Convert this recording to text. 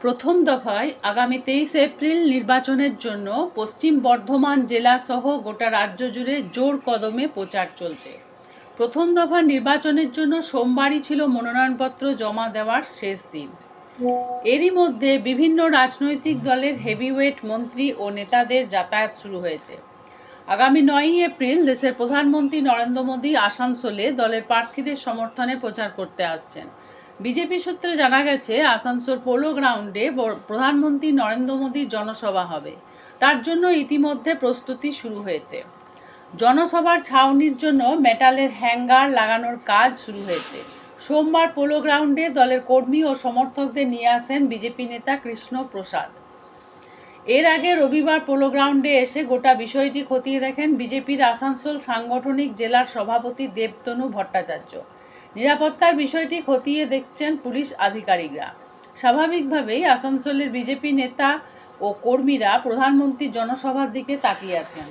প্রথম দফায় আগামী 23 এপ্রিল নির্বাচনের জন্য পশ্চিম বর্ধমান জেলা সহ গোটা রাজ্য জুড়ে জোর কদমে প্রচার চলছে। প্রথম দফা নির্বাচনের জন্য সোমবারই ছিল মনোনয়নপত্র জমা দেওয়ার শেষ দিন। এরই মধ্যে বিভিন্ন রাজনৈতিক দলের হেভিওয়েট মন্ত্রী ও নেতাদের যাতায়াত শুরু হয়েছে। আগামী 9 এপ্রিল দেশের প্রধানমন্ত্রী নরেন্দ্র মোদী আসানসোলে দলের প্রার্থীদের সমর্থনে প্রচার করতে আসছেন। বিজেপি সূত্রে জানা গেছে, আসানসোল পোলো গ্রাউন্ডে প্রধানমন্ত্রী নরেন্দ্র মোদীর জনসভা হবে। তার জন্য ইতিমধ্যে প্রস্তুতি শুরু হয়েছে। জনসভার ছাউনির জন্য মেটালের হ্যাঙ্গার লাগানোর কাজ শুরু হয়েছে। সোমবার পোলো গ্রাউন্ডে দলের কর্মী ও সমর্থকদের নিয়ে আসেন বিজেপি নেতা কৃষ্ণ প্রসাদ। এর আগে রবিবার পোলো গ্রাউন্ডে এসে গোটা বিষয়টি খতিয়ে দেখেন বিজেপির আসানসোল সাংগঠনিক জেলার সভাপতি দেবতনু ভট্টাচার্য। নিরাপত্তার বিষয়টি খতিয়ে দেখছেন পুলিশ আধিকারিকরা। স্বাভাবিকভাবেই আসানসোলের বিজেপি নেতা ও কর্মীরা প্রধানমন্ত্রীর জনসভার দিকে তাকিয়ে আছেন।